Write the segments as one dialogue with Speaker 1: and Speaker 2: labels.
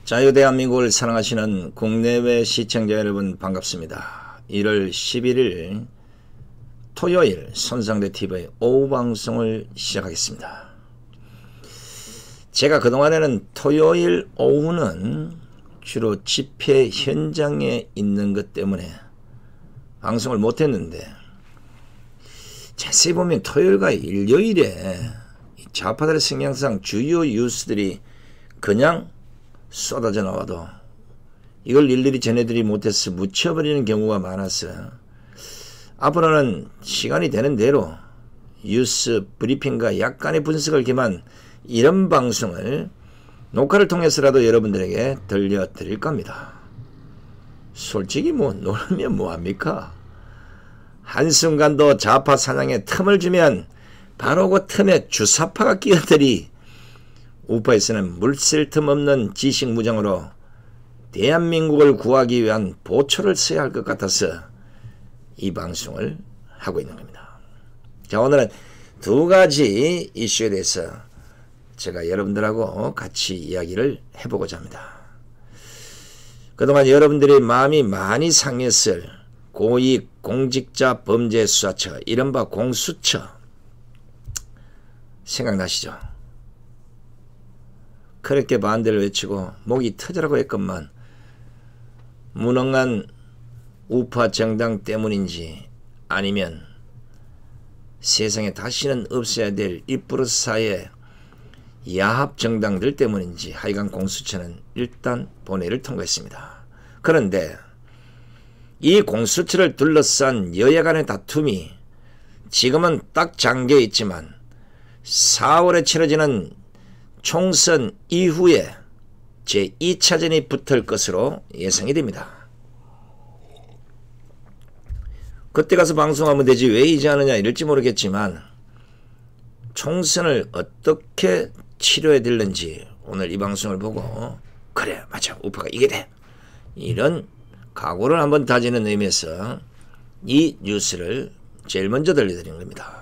Speaker 1: 자유대한민국을 사랑하시는 국내외 시청자 여러분 반갑습니다. 1월 11일 토요일 손상대TV의 오후 방송을 시작하겠습니다. 제가 그동안에는 토요일 오후는 주로 집회 현장에 있는 것 때문에 방송을 못했는데 자세히 보면 토요일과 일요일에 좌파들의 성향상 주요 뉴스들이 그냥 쏟아져 나와도 이걸 일일이 전해드리지 못해서 묻혀버리는 경우가 많아서 앞으로는 시간이 되는 대로 뉴스 브리핑과 약간의 분석을 겸한 이런 방송을 녹화를 통해서라도 여러분들에게 들려드릴 겁니다. 솔직히 놀면 뭐합니까? 한순간도 좌파 사냥에 틈을 주면 바로 그 틈에 주사파가 끼어들이 우파에서는 물샐 틈 없는 지식무장으로 대한민국을 구하기 위한 보초를 써야 할 것 같아서 이 방송을 하고 있는 겁니다. 자, 오늘은 두 가지 이슈에 대해서 제가 여러분들하고 같이 이야기를 해보고자 합니다. 그동안 여러분들의 마음이 많이 상했을 고위 공직자 범죄 수사처, 이른바 공수처 생각나시죠? 그렇게 반대를 외치고 목이 터져라고 했건만 무능한 우파 정당 때문인지 아니면 세상에 다시는 없어야 될 입부릇사의 야합 정당들 때문인지 하여간 공수처는 일단 본회의를 통과했습니다. 그런데 이 공수처를 둘러싼 여야 간의 다툼이 지금은 딱 잠겨 있지만 4월에 치러지는 총선 이후에 제2차전이 붙을 것으로 예상이 됩니다. 그때 가서 방송하면 되지 왜 이제 하느냐 이럴지 모르겠지만 총선을 어떻게 치료해야 될는지 오늘 이 방송을 보고 그래 맞아 우파가 이게 돼 이런 각오를 한번 다지는 의미에서 이 뉴스를 제일 먼저 들려드리는 겁니다.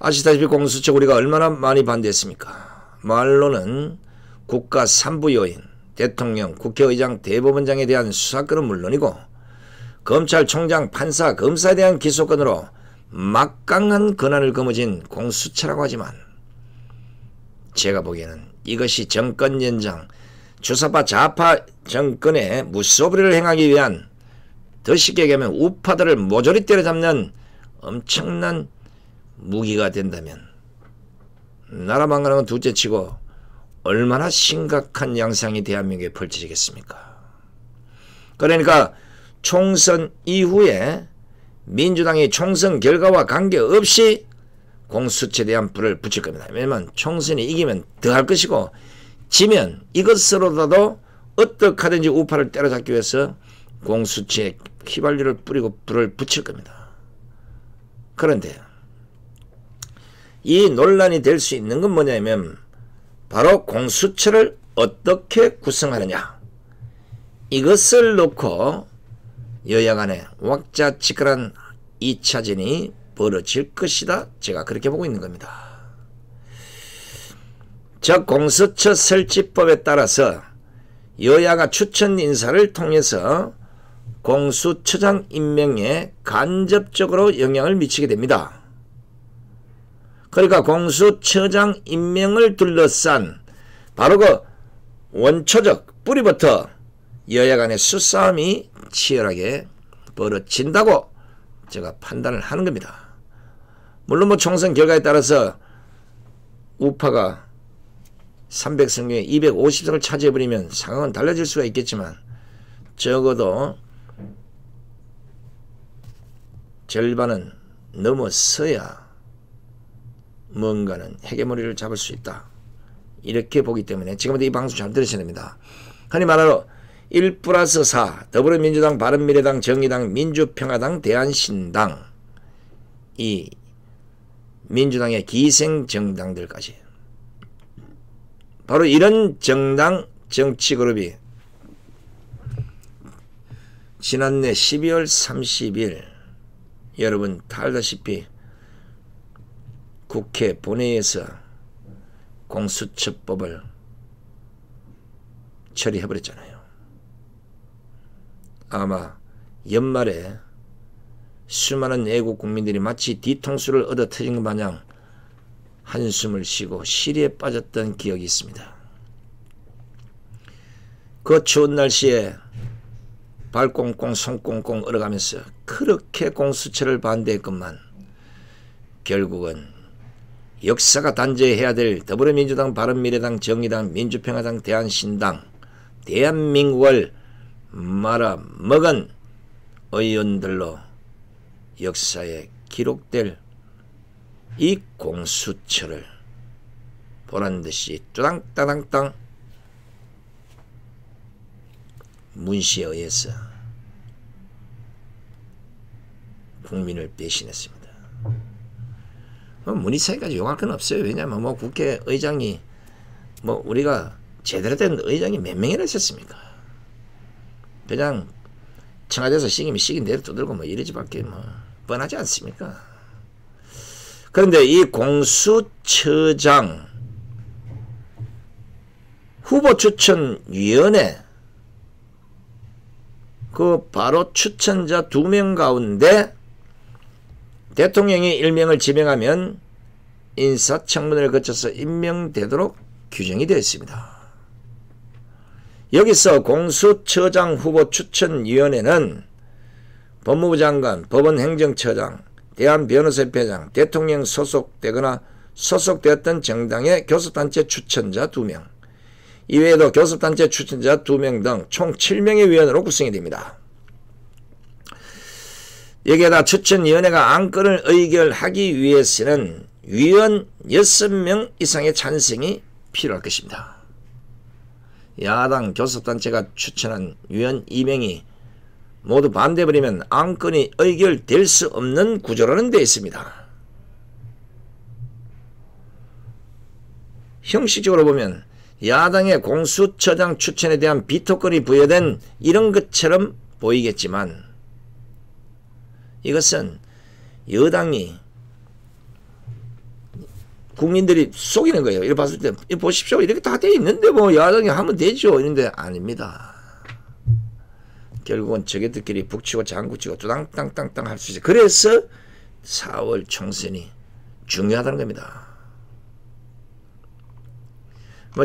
Speaker 1: 아시다시피 공수처 우리가 얼마나 많이 반대했습니까? 말로는 국가 3부 요인, 대통령, 국회의장, 대법원장에 대한 수사권은 물론이고 검찰총장, 판사, 검사에 대한 기소권으로 막강한 권한을 거머쥔 공수처라고 하지만 제가 보기에는 이것이 정권 연장, 주사파 좌파 정권의 무소불위를 행하기 위한 더 쉽게 얘기하면 우파들을 모조리 때려잡는 엄청난 무기가 된다면 나라 망가는 건 둘째치고 얼마나 심각한 양상이 대한민국에 펼쳐지겠습니까? 그러니까 총선 이후에 민주당이 총선 결과와 관계없이 공수처에 대한 불을 붙일 겁니다. 왜냐하면 총선이 이기면 더 할 것이고 지면 이것으로라도 어떻게 하든지 우파를 때려잡기 위해서 공수처에 휘발유를 뿌리고 불을 붙일 겁니다. 그런데 이 논란이 될 수 있는 건 뭐냐면 바로 공수처를 어떻게 구성하느냐 이것을 놓고 여야 간에 왁자지껄한 2차전이 벌어질 것이다. 제가 그렇게 보고 있는 겁니다. 저 공수처 설치법에 따라서 여야가 추천 인사를 통해서 공수처장 임명에 간접적으로 영향을 미치게 됩니다. 그러니까 공수처장 임명을 둘러싼 바로 그 원초적 뿌리부터 여야 간의 수싸움이 치열하게 벌어진다고 제가 판단을 하는 겁니다. 물론 총선 결과에 따라서 우파가 300석 중에 250석을 차지해버리면 상황은 달라질 수가 있겠지만 적어도 절반은 넘어서야 뭔가는 헤게모니를 잡을 수 있다. 이렇게 보기 때문에 지금부터 이 방송 잘 들으셔야 됩니다. 흔히 말하러 1+4 더불어민주당, 바른미래당, 정의당, 민주평화당, 대한신당 이 민주당의 기생정당들까지 바로 이런 정당 정치그룹이 지난해 12월 30일 여러분 다 알다시피 국회 본회의에서 공수처법을 처리해버렸잖아요. 아마 연말에 수많은 애국 국민들이 마치 뒤통수를 얻어 터진 것 마냥 한숨을 쉬고 시리에 빠졌던 기억이 있습니다. 그 추운 날씨에 발 꽁꽁 손 꽁꽁 얼어가면서 그렇게 공수처를 반대했건만 결국은 역사가 단죄해야 될 더불어민주당, 바른미래당, 정의당, 민주평화당, 대한신당, 대한민국을 말아먹은 의원들로 역사에 기록될 이 공수처를 보란듯이 뚜당따당땅 문시에 의해서 국민을 배신했습니다. 문희사에까지 용할 건 없어요. 왜냐하면 국회의장이 우리가 제대로 된 의장이 몇 명이나 있었습니까? 그냥 청와대에서 시기면 시긴 대로 두들고 이러지 밖에 뻔하지 않습니까? 그런데 이 공수처장 후보추천위원회 그 바로 추천자 2명 가운데 대통령이 일명을 지명하면 인사청문회를 거쳐서 임명되도록 규정이 되어 있습니다. 여기서 공수처장 후보추천위원회는 법무부 장관, 법원행정처장, 대한변호사협회장, 대통령 소속되거나 소속되었던 정당의 교섭단체 추천자 2명, 이외에도 교섭단체 추천자 2명 등 총 7명의 위원으로 구성이 됩니다. 여기에다 추천위원회가 안건을 의결하기 위해서는 위원 6명 이상의 찬성이 필요할 것입니다. 야당 교섭단체가 추천한 위원 2명이 모두 반대해버리면 안건이 의결될 수 없는 구조로는 되어 있습니다. 형식적으로 보면 야당의 공수처장 추천에 대한 비토권이 부여된 이런 것처럼 보이겠지만 이것은 여당이 국민들이 속이는 거예요. 이렇게 봤을 때 보십시오. 이렇게 다 되어 있는데 야당이 하면 되죠. 이런데 아닙니다. 결국은 저게들끼리 북치고 장구치고 뚜당땅땅땅 할 수 있어요. 그래서 4월 총선이 중요하다는 겁니다.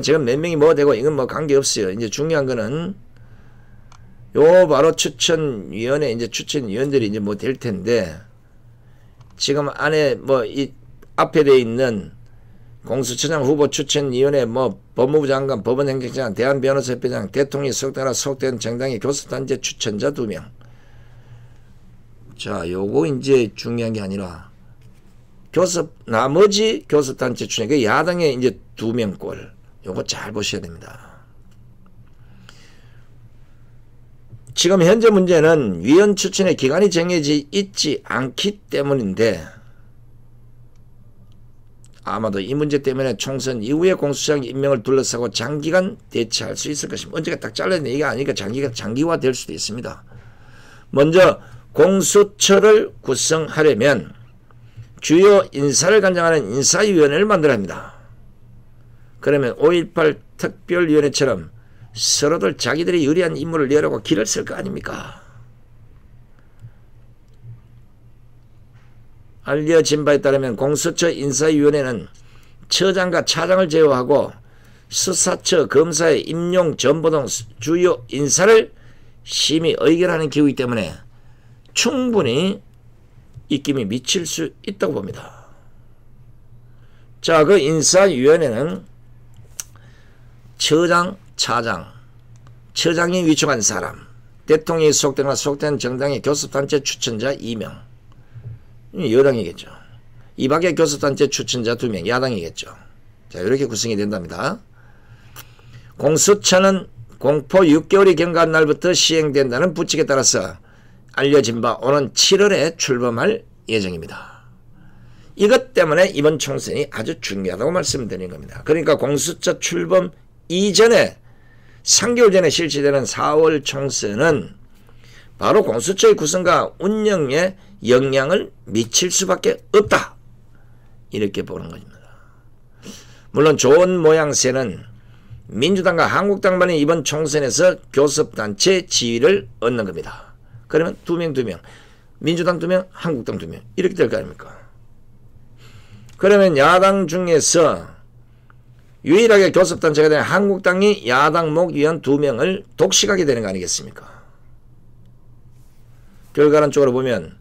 Speaker 1: 제가 몇 명이 되고 이건 관계없어요. 이제 중요한 거는 요 바로 추천위원회 이제 추천위원들이 이제 될 텐데 지금 안에 이 앞에 돼 있는 공수처장 후보 추천위원회 법무부 장관, 법원행정처장, 대한변호사협회장, 대통령이 소속된 정당의 교섭단체 추천자 2명. 자, 요거 이제 중요한 게 아니라 나머지 교섭단체 추천, 그 야당의 이제 2명꼴. 요거 잘 보셔야 됩니다. 지금 현재 문제는 위원 추천의 기간이 정해져 있지 않기 때문인데 아마도 이 문제 때문에 총선 이후에 공수처장 임명을 둘러싸고 장기간 대치할 수 있을 것입니다. 언제가 딱 잘라낸 얘기가 아니니까 장기화 될 수도 있습니다. 먼저 공수처를 구성하려면 주요 인사를 관장하는 인사위원회를 만들어야 합니다. 그러면 5.18 특별위원회처럼 서로들 자기들이 유리한 인물을 내려고 길을 쓸 거 아닙니까? 알려진 바에 따르면 공수처 인사위원회는 처장과 차장을 제외하고 수사처 검사의 임용 전보 등 주요 인사를 심의 의결하는 기구이기 때문에 충분히 입김이 미칠 수 있다고 봅니다. 자, 그 인사위원회는 처장, 차장, 처장이 위촉한 사람, 대통령이 소속된 정당의 교섭단체 추천자 2명, 여당이겠죠. 이 밖에 교섭단체 추천자 2명, 야당이겠죠. 자, 이렇게 구성이 된답니다. 공수처는 공포 6개월이 경과한 날부터 시행된다는 부칙에 따라서 알려진 바 오는 7월에 출범할 예정입니다. 이것 때문에 이번 총선이 아주 중요하다고 말씀드리는 겁니다. 그러니까 공수처 출범 이전에 3개월 전에 실시되는 4월 총선은 바로 공수처의 구성과 운영에 영향을 미칠 수밖에 없다. 이렇게 보는 겁니다. 물론 좋은 모양새는 민주당과 한국당만이 이번 총선에서 교섭단체 지위를 얻는 겁니다. 그러면 2명, 민주당 2명, 한국당 2명 이렇게 될 거 아닙니까? 그러면 야당 중에서 유일하게 교섭단체가 된 한국당이 야당목 위원 2명을 독식하게 되는 거 아니겠습니까? 결과론적으로 보면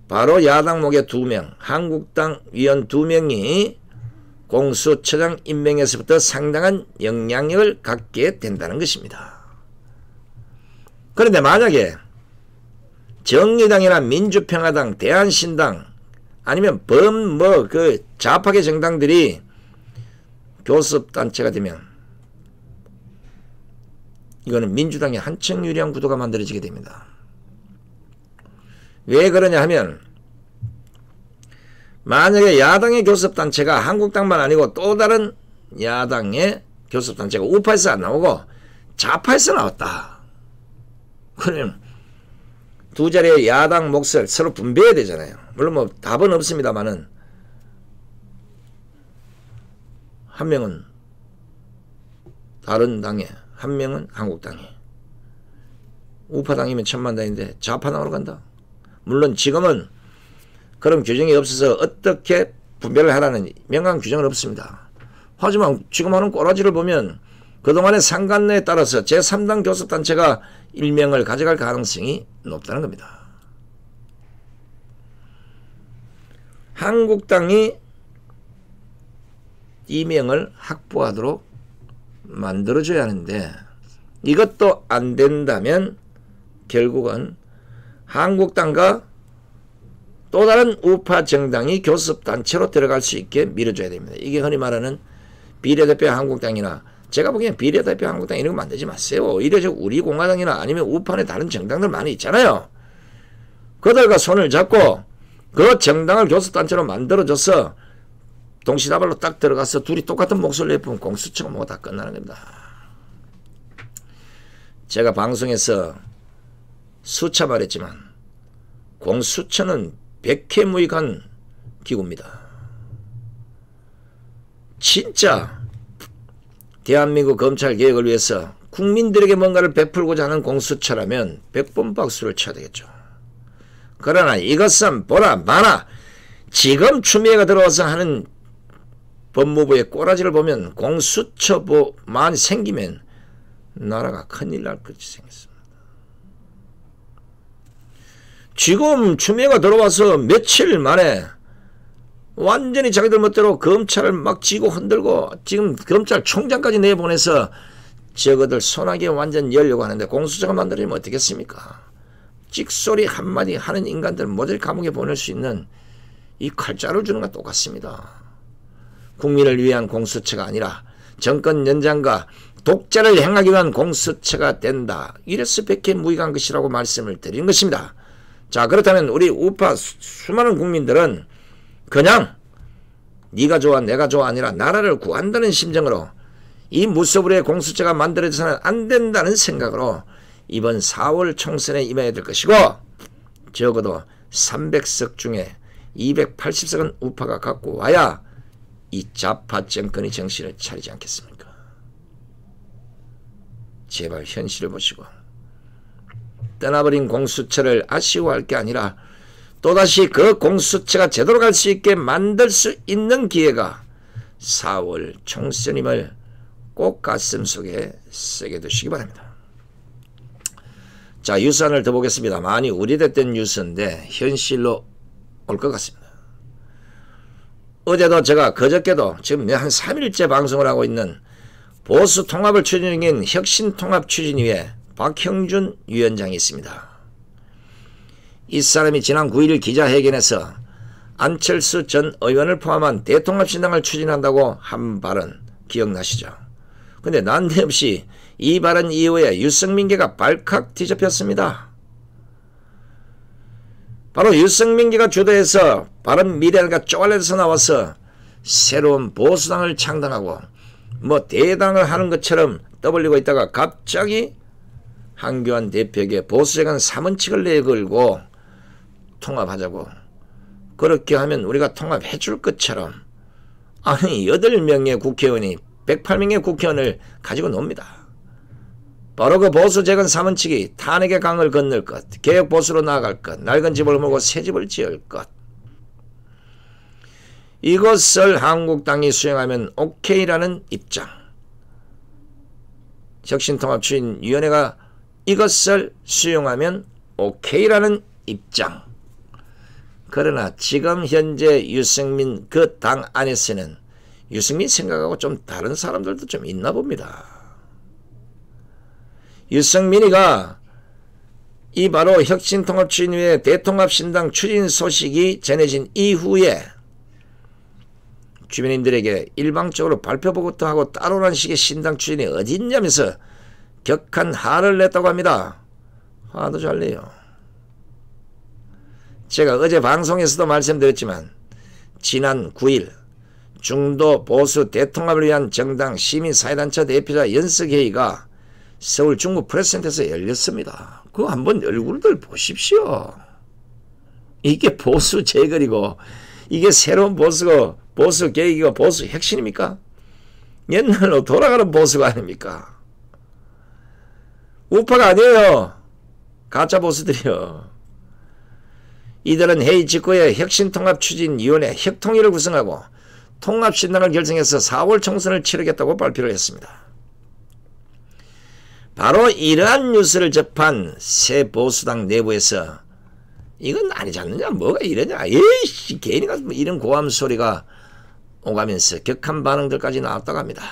Speaker 1: 바로 야당목의 2명, 한국당 위원 2명이 공수처장 임명에서부터 상당한 영향력을 갖게 된다는 것입니다. 그런데 만약에 정의당이나 민주평화당, 대한신당 아니면 좌파계 정당들이 교섭단체가 되면 이거는 민주당의 한층 유리한 구도가 만들어지게 됩니다. 왜 그러냐 하면 만약에 야당의 교섭단체가 한국당만 아니고 또 다른 야당의 교섭단체가 우파에서 안 나오고 좌파에서 나왔다. 그러면 두 자리의 야당 몫을 서로 분배해야 되잖아요. 물론 뭐 답은 없습니다만은 한 명은 다른 당에, 한 명은 한국당에. 우파당이면 천만다인데 좌파 나오러 간다. 물론 지금은 그런 규정이 없어서 어떻게 분별을 하라는 명확한 규정은 없습니다. 하지만 지금 하는 꼬라지를 보면 그동안의 상관례에 따라서 제3당 교섭단체가 1명을 가져갈 가능성이 높다는 겁니다. 한국당이 2명을 확보하도록 만들어줘야 하는데 이것도 안 된다면 결국은 한국당과 또 다른 우파 정당이 교섭단체로 들어갈 수 있게 밀어줘야 됩니다. 이게 흔히 말하는 비례대표 한국당이나 제가 보기엔 비례대표 한국당 이런 거 만들지 마세요. 오히려 저 우리 공화당이나 아니면 우파의 다른 정당들 많이 있잖아요. 그들과 손을 잡고 그 정당을 교섭단체로 만들어줘서 동시다발로 딱 들어가서 둘이 똑같은 목소리를 내뿜으면 공수처가 뭐가 다 끝나는 겁니다. 제가 방송에서 수차 말했지만 공수처는 백해무익한 기구입니다. 진짜 대한민국 검찰개혁을 위해서 국민들에게 뭔가를 베풀고자 하는 공수처라면 100번 박수를 쳐야 되겠죠. 그러나 이것은 보라 마나 지금 추미애가 들어와서 하는 법무부의 꼬라지를 보면 공수처만 생기면 나라가 큰일 날 것이 생겼습니다. 지금 추미애가 들어와서 며칠 만에 완전히 자기들 멋대로 검찰을 막 쥐고 흔들고 지금 검찰총장까지 내보내서 저거들 손아귀에 완전 열려고 하는데 공수처가 만들어지면 어떻겠습니까? 찍소리 한마디 하는 인간들 모두 감옥에 보낼 수 있는 이 칼자루를 주는 것과 똑같습니다. 국민을 위한 공수처가 아니라 정권 연장과 독재를 행하기 위한 공수처가 된다. 이래서 백해무익한 것이라고 말씀을 드리는 것입니다. 자, 그렇다면 우리 우파 수많은 국민들은 그냥 네가 좋아 내가 좋아 아니라 나라를 구한다는 심정으로 이 무소불위의 공수처가 만들어져서는 안 된다는 생각으로 이번 4월 총선에 임해야 될 것이고 적어도 300석 중에 280석은 우파가 갖고 와야 이 좌파 정권이 정신을 차리지 않겠습니까? 제발 현실을 보시고 떠나버린 공수처를 아쉬워할 게 아니라 또다시 그 공수처가 제대로 갈 수 있게 만들 수 있는 기회가 4월 총선임을 꼭 가슴속에 새겨 두시기 바랍니다. 자, 뉴스 하나를 더 보겠습니다. 많이 우려됐던 뉴스인데 현실로 올 것 같습니다. 어제도 제가 그저께도 지금 한 3일째 방송을 하고 있는 보수 통합을 추진 중인 혁신통합추진위회 박형준 위원장이 있습니다. 이 사람이 지난 9일 기자회견에서 안철수 전 의원을 포함한 대통합신당을 추진한다고 한 발언 기억나시죠? 근데 난데없이 이 발언 이후에 유승민계가 발칵 뒤집혔습니다. 바로 유승민계가 주도해서 바른 미래가 쪼갈려서 나와서 새로운 보수당을 창당하고 뭐 대당을 하는 것처럼 떠벌리고 있다가 갑자기 한교안 대표에게 보수재간 사문칙을 내걸고 통합하자고 그렇게 하면 우리가 통합해 줄 것처럼 아니 8명의 국회의원이 108명의 국회의원을 가지고 놉니다. 바로 그 보수 재건 3원칙이 탄핵의 강을 건널 것, 개혁 보수로 나아갈 것, 낡은 집을 몰고 새 집을 지을 것. 이것을 한국당이 수행하면 오케이라는 입장. 혁신통합추진위원회가 이것을 수용하면 오케이라는 입장. 그러나 지금 현재 유승민 그 당 안에서는 유승민 생각하고 좀 다른 사람들도 좀 있나 봅니다. 유승민이가 이 바로 혁신통합추진위원회 대통합신당 추진 소식이 전해진 이후에 주민님들에게 일방적으로 발표보고도 하고 따로란 식의 신당 추진이 어디 있냐면서 격한 화를 냈다고 합니다. 화도 잘 내요. 제가 어제 방송에서도 말씀드렸지만 지난 9일 중도 보수 대통합을 위한 정당 시민사회단체 대표자 연석회의가 서울 중구 프레스센터에서 열렸습니다. 그거 한번 얼굴들 보십시오. 이게 보수 재건이고 이게 새로운 보수고 보수 개혁이고 보수 혁신입니까? 옛날로 돌아가는 보수가 아닙니까? 우파가 아니에요. 가짜 보수들이요. 이들은 회의 직후에 혁신통합추진위원회 혁통위를 구성하고 통합신당을 결성해서 4월 총선을 치르겠다고 발표를 했습니다. 바로 이러한 뉴스를 접한 새 보수당 내부에서 이건 아니지 않느냐, 뭐가 이러냐, 에이씨 괜히 가서 뭐 이런 고함 소리가 오가면서 격한 반응들까지 나왔다고 합니다.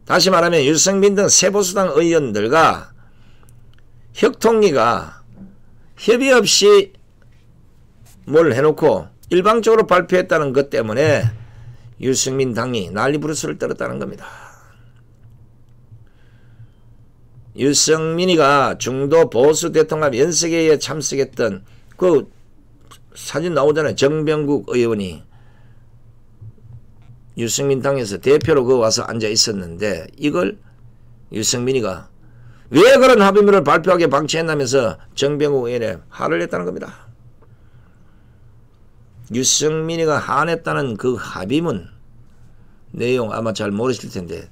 Speaker 1: 다시 말하면 유승민 등 새 보수당 의원들과 혁통위가 협의 없이 뭘 해놓고 일방적으로 발표했다는 것 때문에 유승민 당이 난리 부르스를 떨었다는 겁니다. 유승민이가 중도 보수 대통합 연석회의에 참석했던 그 사진 나오잖아요. 정병국 의원이 유승민 당에서 대표로 그 와서 앉아 있었는데 이걸 유승민이가 왜 그런 합의문을 발표하게 방치했나면서 정병국 의원에 화를 냈다는 겁니다. 유승민이가 화냈다는 그 합의문 내용 아마 잘 모르실 텐데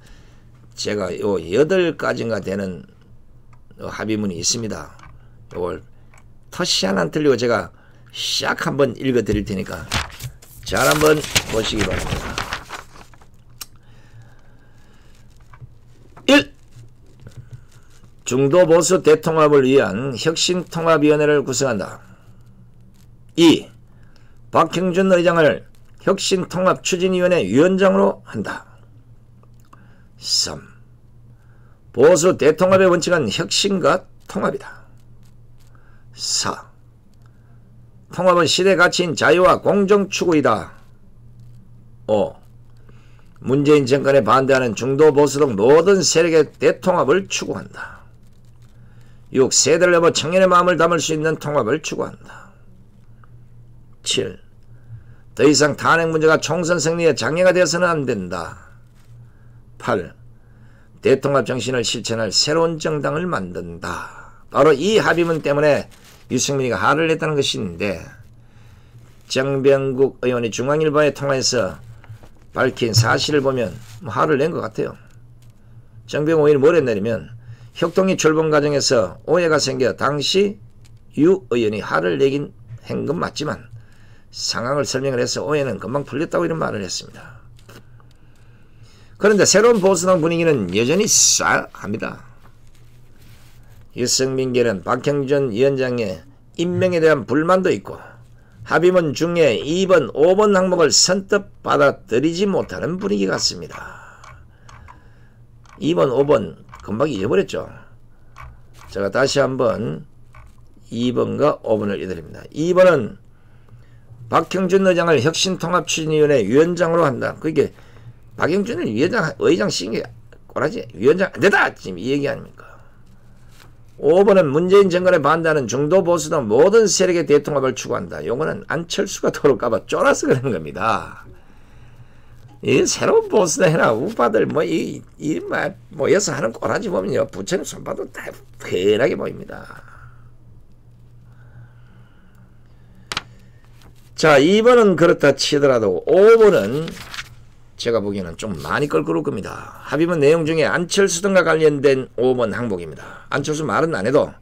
Speaker 1: 제가 요 8가지인가 되는 합의문이 있습니다. 요걸 터시 하나 안 틀리고 제가 샥 한번 읽어 드릴 테니까 잘 한번 보시기 바랍니다. 1. 중도 보수 대통합을 위한 혁신통합위원회를 구성한다. 2. 박형준 의장을 혁신통합추진위원회 위원장으로 한다. 3. 보수 대통합의 원칙은 혁신과 통합이다. 4. 통합은 시대 가치인 자유와 공정 추구이다. 5. 문재인 정권에 반대하는 중도 보수 등 모든 세력의 대통합을 추구한다. 6. 세대를 넘어 청년의 마음을 담을 수 있는 통합을 추구한다. 7. 더 이상 탄핵 문제가 총선 승리의 장애가 되어서는 안 된다. 8. 대통합 정신을 실천할 새로운 정당을 만든다. 바로 이 합의문 때문에 유승민이가 화를 냈다는 것인데 정병국 의원이 중앙일보에 통화해서 밝힌 사실을 보면 화를 낸 것 같아요. 정병국 의원이 뭘 했냐면 혁통위 출범 과정에서 오해가 생겨 당시 유 의원이 화를 내긴 한 건 맞지만 상황을 설명을 해서 오해는 금방 풀렸다고 이런 말을 했습니다. 그런데 새로운 보수당 분위기는 여전히 싸합니다. 유승민계는 박형준 위원장의 임명에 대한 불만도 있고 합의문 중에 2번, 5번 항목을 선뜻 받아들이지 못하는 분위기 같습니다. 2번, 5번 금방 잊어버렸죠. 제가 다시 한번 2번과 5번을 읽어드립니다. 2번은 박형준 의장을 혁신통합추진위원회 위원장으로 한다. 그게 박형준을 의장 시킨 게 꼬라지 위원장 안 되다 지금 이 얘기 아닙니까? 5번은 문재인 정권에 반대하는 중도 보수 등 모든 세력의 대통합을 추구한다. 요거는 안철수가 돌아올까봐 쫄아서 그런 겁니다. 이 새로운 보수당이나 우파들 모여서 하는 꼬라지 보면요 부처님 손봐도 다 편하게 보입니다. 자, 2번은 그렇다 치더라도 5번은 제가 보기에는 좀 많이 껄끄러울 겁니다. 합의문 내용 중에 안철수 등과 관련된 5번 항목입니다. 안철수 말은 안 해도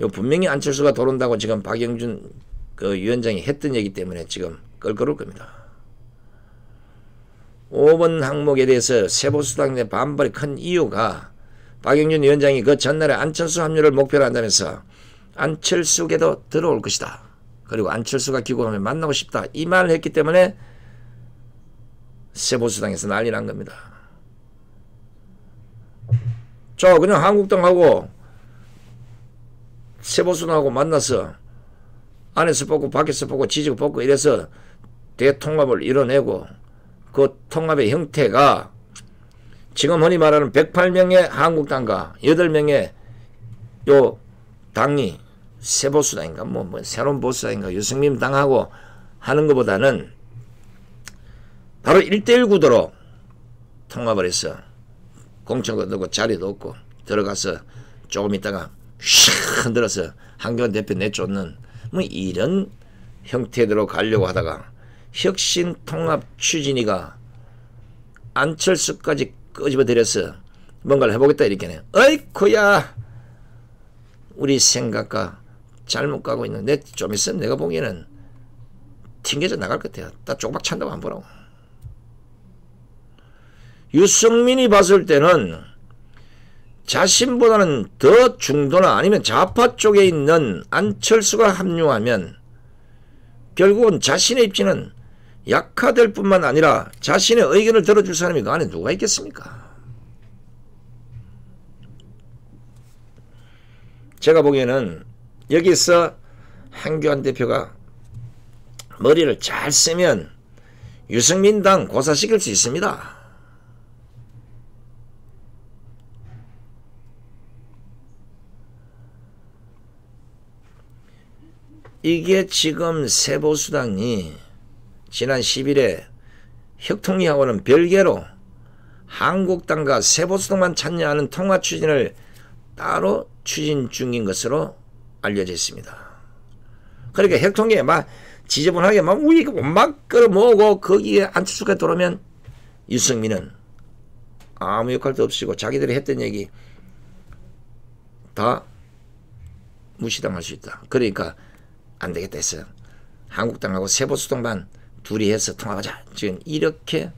Speaker 1: 요 분명히 안철수가 돌아온다고 지금 박영준 그 위원장이 했던 얘기 때문에 지금 껄끄러울 겁니다. 5번 항목에 대해서 세보수당 내 반발이 큰 이유가 박영준 위원장이 그 전날에 안철수 합류를 목표로 한다면서 안철수에게도 들어올 것이다. 그리고 안철수가 귀국하면 만나고 싶다. 이 말을 했기 때문에 세보수당에서 난리 난 겁니다. 저 그냥 한국당하고 세보수당하고 만나서 안에서 뽑고 밖에서 뽑고 지지고 뽑고 이래서 대통합을 이뤄내고 그 통합의 형태가 지금 흔히 말하는 108명의 한국당과 8명의 요 당이 세보수당인가 뭐 새로운 보수당인가 유승민 당하고 하는 것보다는 바로 1대1 구도로 통합을 해서 공천도 얻고 자리도 얻고 들어가서 조금 있다가 휙 흔들어서 한교안 대표 내쫓는 뭐 이런 형태대로 가려고 하다가 혁신통합 추진위가 안철수까지 끄집어들여서 뭔가를 해보겠다 이렇게네. 어이쿠야 우리 생각과 잘못 가고 있는데 좀 있으면 내가 보기에는 튕겨져 나갈 것 같아요. 다 쪽박 찬다고 안 보라고. 유승민이 봤을 때는 자신보다는 더 중도나 아니면 좌파 쪽에 있는 안철수가 합류하면 결국은 자신의 입지는 약화될 뿐만 아니라 자신의 의견을 들어줄 사람이 그 안에 누가 있겠습니까? 제가 보기에는 여기서 한교안 대표가 머리를 잘 쓰면 유승민당 고사시킬 수 있습니다. 이게 지금 세보수당이 지난 10일에 혁통위하고는 별개로 한국당과 세보수당만 참여하는 통합 추진을 따로 추진 중인 것으로 알려져 있습니다. 그러니까 혁통위에 막 지저분하게 막 끌어모으고 거기에 안철수가 들어오면 유승민은 아무 역할도 없이고 자기들이 했던 얘기 다 무시당할 수 있다. 그러니까 안 되겠다 했어요. 한국당하고 세보수당만 둘이 해서 통합하자. 지금 이렇게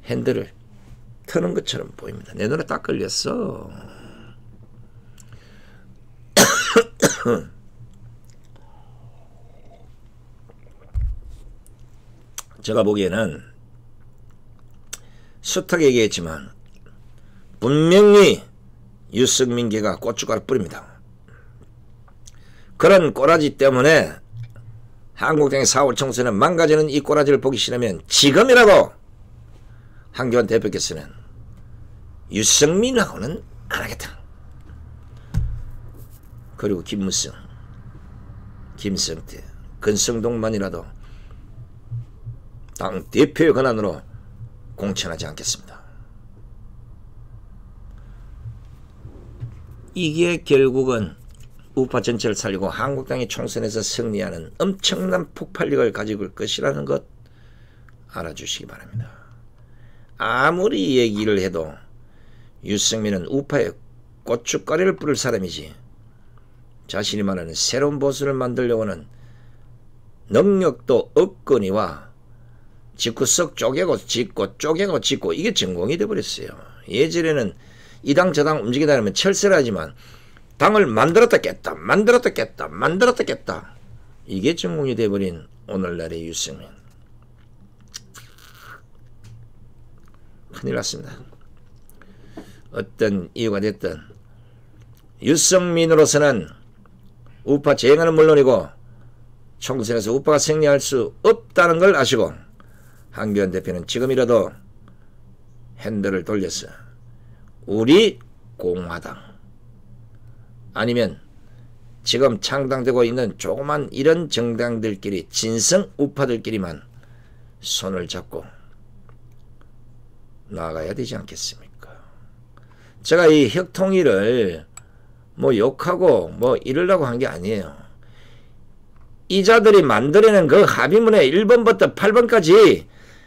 Speaker 1: 핸들을 트는 것처럼 보입니다. 내 눈에 딱 걸렸어. 제가 보기에는 숱하게 얘기했지만 분명히 유승민계가 고춧가루 뿌립니다. 그런 꼬라지 때문에 한국당의 4월 총선은 망가지는 이 꼬라지를 보기 싫으면 지금이라도 한교안 대표께서는 유승민하고는 안 하겠다. 그리고 김무성, 김성태, 근성동만이라도 당 대표의 권한으로 공천하지 않겠습니다. 이게 결국은 우파 전체를 살리고 한국당이 총선에서 승리하는 엄청난 폭발력을 가지고 올 것이라는 것 알아주시기 바랍니다. 아무리 얘기를 해도 유승민은 우파에 고춧가루를 뿌릴 사람이지 자신이 말하는 새로운 보수를 만들려고는 능력도 없거니와 직구석 쪼개고 짓고 쪼개고 짓고 이게 전공이 돼버렸어요. 예전에는 이 당 저 당 움직이다 보면 철새를 하지만 당을 만들었다 깼다 만들었다 깼다 만들었다 깼다 이게 전공이 돼버린 오늘날의 유승민. 큰일 났습니다. 어떤 이유가 됐든 유승민으로서는 우파 재행하는 물론이고 총선에서 우파가 승리할 수 없다는 걸 아시고 한교안 대표는 지금이라도 핸들을 돌려서 우리 공화당 아니면 지금 창당되고 있는 조그만 이런 정당들끼리 진성 우파들끼리만 손을 잡고 나아가야 되지 않겠습니까? 제가 이 혁통위를 뭐 욕하고 뭐 이러려고 한 게 아니에요. 이자들이 만들어낸 그 합의문의 1번부터 8번까지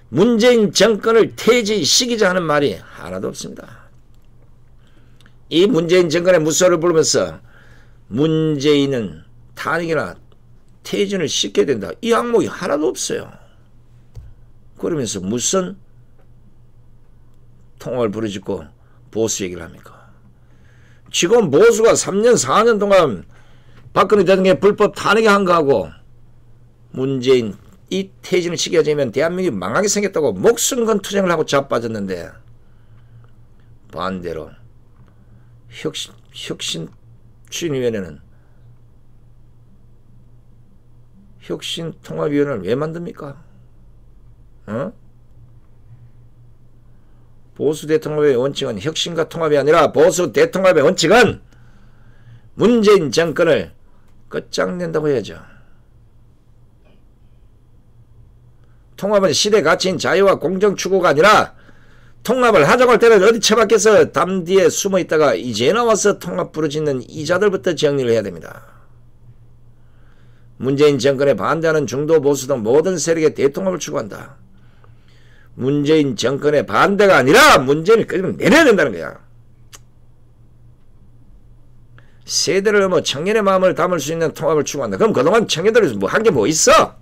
Speaker 1: 문재인 정권을 퇴진시키자 하는 말이 하나도 없습니다. 이 문재인 정권의 무소를 부르면서 문재인은 탄핵이나 퇴진을 시켜야 된다. 이 항목이 하나도 없어요. 그러면서 무슨 통합을 부르짖고 보수 얘기를 합니까? 지금 보수가 3년 4년 동안 박근혜 대통령의 불법 탄핵에 한거하고 문재인 이 퇴진을 시켜야지면 대한민국이 망하게 생겼다고 목숨 건 투쟁을 하고 자빠졌는데 반대로 혁신추진위원회는 혁신통합위원회를 왜 만듭니까? 보수 대통합의 원칙은 혁신과 통합이 아니라 보수 대통합의 원칙은 문재인 정권을 끝장낸다고 해야죠. 통합은 시대 가치인 자유와 공정 추구가 아니라 통합을 하자고 할 때는 어디 처박혀서 담 뒤에 숨어 있다가 이제 나와서 통합 부르짖는 이자들부터 정리를 해야 됩니다. 문재인 정권에 반대하는 중도 보수 등 모든 세력의 대통합을 추구한다. 문재인 정권의 반대가 아니라 문재인을 끄집어 내려야 된다는 거야. 세대를 넘어 청년의 마음을 담을 수 있는 통합을 추구한다. 그럼 그동안 청년들이 한 게 뭐 있어?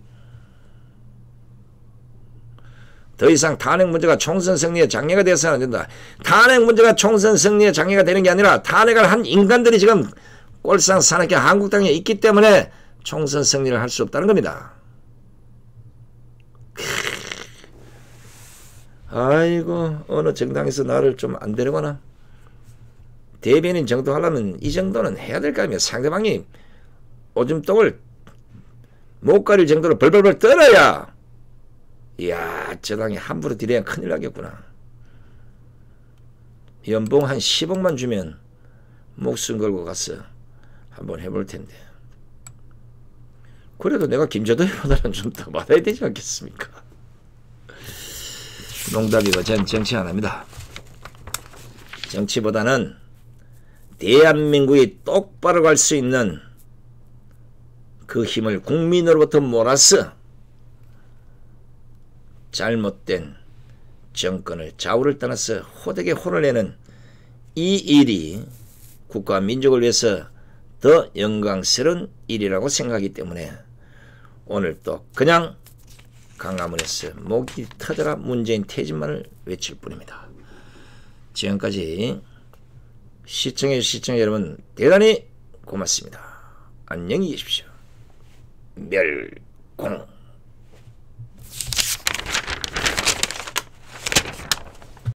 Speaker 1: 더 이상 탄핵 문제가 총선 승리의 장애가 되어서는 안 된다. 탄핵 문제가 총선 승리의 장애가 되는 게 아니라 탄핵을 한 인간들이 지금 꼴상사납게 한국당에 있기 때문에 총선 승리를 할 수 없다는 겁니다. 아이고 어느 정당에서 나를 좀 안 데려가나? 대변인 정도 하려면 이 정도는 해야 될 거 아니에요. 상대방이 오줌똥을 못 가릴 정도로 벌벌벌 떨어야 이야 저 당이 함부로 들여야 큰일 나겠구나. 연봉 한 10억만 주면 목숨 걸고 가서 한번 해볼 텐데 그래도 내가 김재도보다는 좀 더 받아야 되지 않겠습니까? 농담이고 전 정치 안 합니다. 정치보다는 대한민국이 똑바로 갈 수 있는 그 힘을 국민으로부터 몰아서 잘못된 정권을 좌우를 떠나서 호되게 혼을 내는 이 일이 국가와 민족을 위해서 더 영광스러운 일이라고 생각하기 때문에 오늘 또 그냥 강화문에서 목이 터져라 문재인 퇴진만을 외칠 뿐입니다. 지금까지 시청해 주신 시청자 여러분 대단히 고맙습니다. 안녕히 계십시오. 멸공